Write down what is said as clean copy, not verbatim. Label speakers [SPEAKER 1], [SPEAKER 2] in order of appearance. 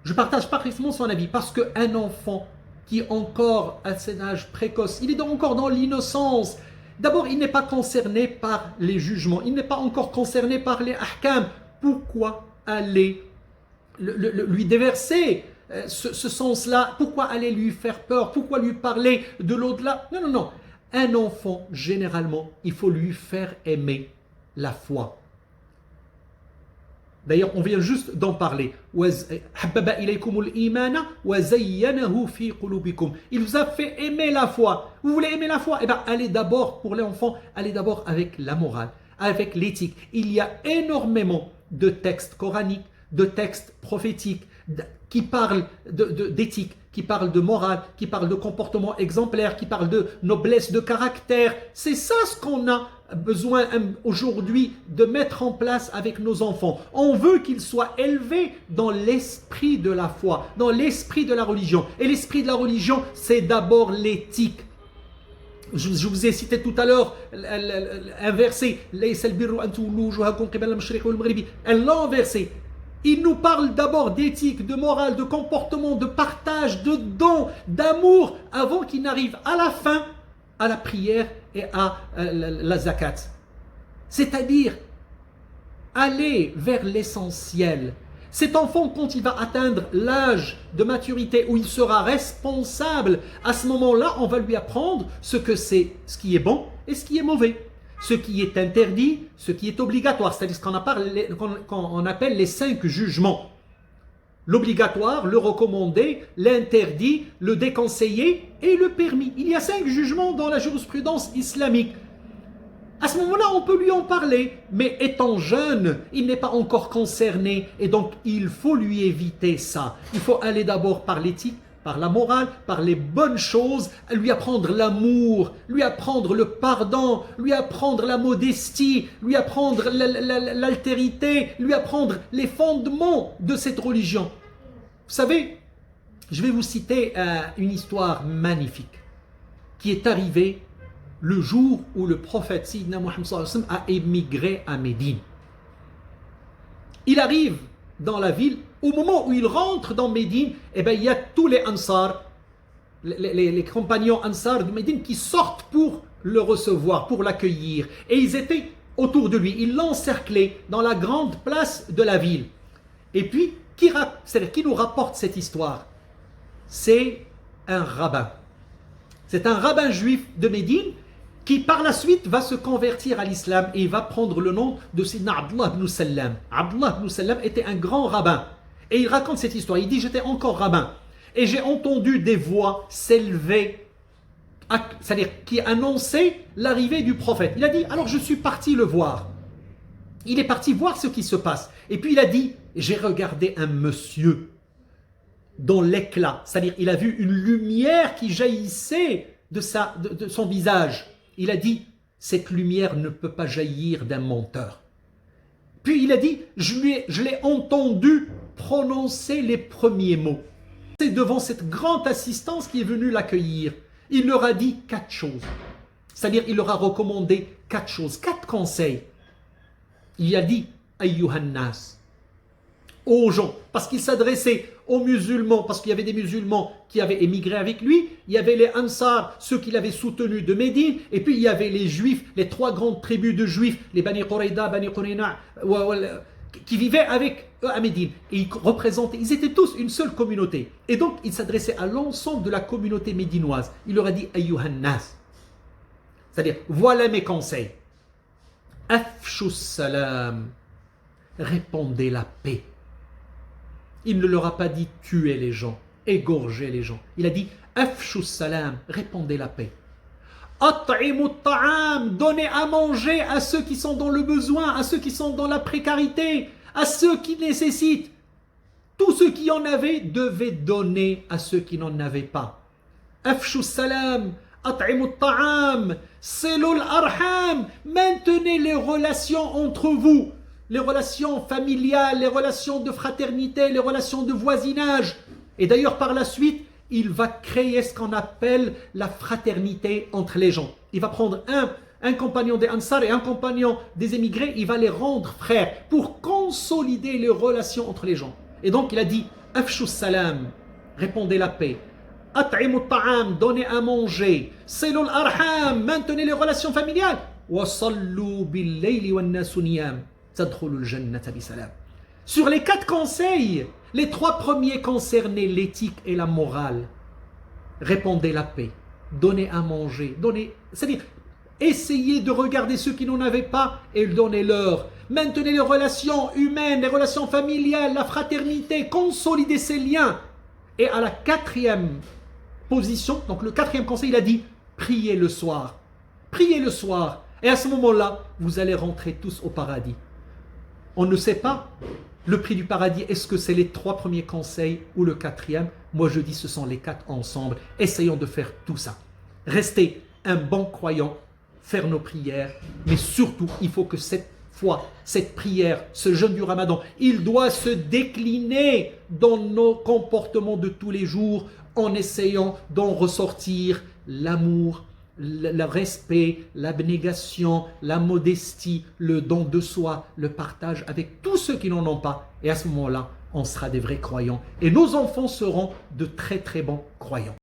[SPEAKER 1] Je partage parfaitement son avis parce qu'un enfant qui est encore à cet âge précoce, il est encore dans l'innocence. D'abord, il n'est pas concerné par les jugements, il n'est pas encore concerné par les ahkam. Pourquoi aller lui déverser ce sens-là? Pourquoi aller lui faire peur? Pourquoi lui parler de l'au-delà? Non, non, non. Un enfant, généralement, il faut lui faire aimer la foi. D'ailleurs, on vient juste d'en parler. Il vous a fait aimer la foi. Vous voulez aimer la foi? Eh bien, allez d'abord, pour les enfants, allez d'abord avec la morale, avec l'éthique. Il y a énormément de textes coraniques, de textes prophétiques qui parlent d'éthique, qui parlent de morale, qui parlent de comportement exemplaire, qui parlent de noblesse de caractère. C'est ça ce qu'on a besoin aujourd'hui de mettre en place avec nos enfants. On veut qu'ils soient élevés dans l'esprit de la foi, dans l'esprit de la religion. Et l'esprit de la religion, c'est d'abord l'éthique. Je vous ai cité tout à l'heure un verset, un long verset. Il nous parle d'abord d'éthique, de morale, de comportement, de partage, de don, d'amour, avant qu'il n'arrive à la fin, à la prière et à la zakat. C'est-à-dire, aller vers l'essentiel. Cet enfant, quand il va atteindre l'âge de maturité où il sera responsable, à ce moment-là, on va lui apprendre ce que c'est, ce qui est bon et ce qui est mauvais. Ce qui est interdit, ce qui est obligatoire, c'est-à-dire ce qu'on appelle les 5 jugements. L'obligatoire, le recommandé, l'interdit, le déconseillé et le permis. Il y a 5 jugements dans la jurisprudence islamique. À ce moment-là, on peut lui en parler, mais étant jeune, il n'est pas encore concerné et donc il faut lui éviter ça. Il faut aller d'abord par l'éthique, par la morale, par les bonnes choses, lui apprendre l'amour, lui apprendre le pardon, lui apprendre la modestie, lui apprendre l'altérité, lui apprendre les fondements de cette religion. Vous savez, je vais vous citer une histoire magnifique qui est arrivée le jour où le prophète Sidna Muhammad sallallahu alayhi wa sallam a émigré à Médine. Il arrive dans la ville. Au moment où il rentre dans Médine, eh bien, il y a tous les Ansar, les compagnons Ansar de Médine qui sortent pour le recevoir, pour l'accueillir. Et ils étaient autour de lui. Ils l'ont encerclé dans la grande place de la ville. Et puis, qui nous rapporte cette histoire? C'est un rabbin. C'est un rabbin juif de Médine qui par la suite va se convertir à l'islam et il va prendre le nom de Sidna Abdullah ibn Sallam. Abdullah ibn Sallam était un grand rabbin. Et il raconte cette histoire. Il dit, j'étais encore rabbin. Et j'ai entendu des voix s'élever, c'est-à-dire qui annonçaient l'arrivée du prophète. Il a dit, alors je suis parti le voir. Il est parti voir ce qui se passe. Et puis il a dit, j'ai regardé un monsieur dans l'éclat. C'est-à-dire, il a vu une lumière qui jaillissait de son visage. Il a dit, cette lumière ne peut pas jaillir d'un menteur. Puis il a dit, je l'ai entendu prononcer les premiers mots. C'est devant cette grande assistance qui est venue l'accueillir. Il leur a dit 4 choses. C'est-à-dire, il leur a recommandé 4 choses, 4 conseils. Il a dit, Ayyuhannas, aux gens, parce qu'il s'adressait aux musulmans, parce qu'il y avait des musulmans qui avaient émigré avec lui, il y avait les Ansar, ceux qui l'avaient soutenu de Médine, et puis il y avait les Juifs, les 3 grandes tribus de Juifs, les Bani Qurayda, Bani Qurayna, qui vivaient avec eux à Médine. Et ils étaient tous une seule communauté. Et donc, il s'adressait à l'ensemble de la communauté médinoise. Il leur a dit, Ayyuhannas, c'est-à-dire, voilà mes conseils. Afshus salam, répandez la paix. Il ne leur a pas dit tuer les gens, égorger les gens. Il a dit Afshus salam, répandez la paix. At'imu ta'am, donnez à manger à ceux qui sont dans le besoin, à ceux qui sont dans la précarité, à ceux qui nécessitent. Tous ceux qui en avaient devaient donner à ceux qui n'en avaient pas. Afshus salam, at'imu ta'am, silul arham, maintenez les relations entre vous. Les relations familiales, les relations de fraternité, les relations de voisinage. Et d'ailleurs, par la suite, il va créer ce qu'on appelle la fraternité entre les gens. Il va prendre un compagnon des Ansar et un compagnon des émigrés, il va les rendre frères pour consolider les relations entre les gens. Et donc, il a dit, Afshu salam, répondez la paix. At'imu ta'am, donnez à manger. Silul arham, maintenez les relations familiales. Wa sallu bil layli wan nasu niyam. Tadkhulul jannata bisalam. Sur les 4 conseils, les 3 premiers concernaient l'éthique et la morale. Répondez la paix, donnez à manger, c'est-à-dire essayez de regarder ceux qui n'en avaient pas et donnez-leur. Maintenez les relations humaines, les relations familiales, la fraternité, consolidez ces liens. Et à la 4e position, donc le 4e conseil, il a dit priez le soir. Priez le soir. Et à ce moment-là, vous allez rentrer tous au paradis. On ne sait pas le prix du paradis, est-ce que c'est les 3 premiers conseils ou le 4e? Moi je dis ce sont les 4 ensemble. Essayons de faire tout ça. Restez un bon croyant, faire nos prières, mais surtout il faut que cette foi, cette prière, ce jeûne du Ramadan, il doit se décliner dans nos comportements de tous les jours en essayant d'en ressortir l'amour, le respect, l'abnégation, la modestie, le don de soi, le partage avec tous ceux qui n'en ont pas. Et à ce moment-là, on sera des vrais croyants. Et nos enfants seront de très très bons croyants.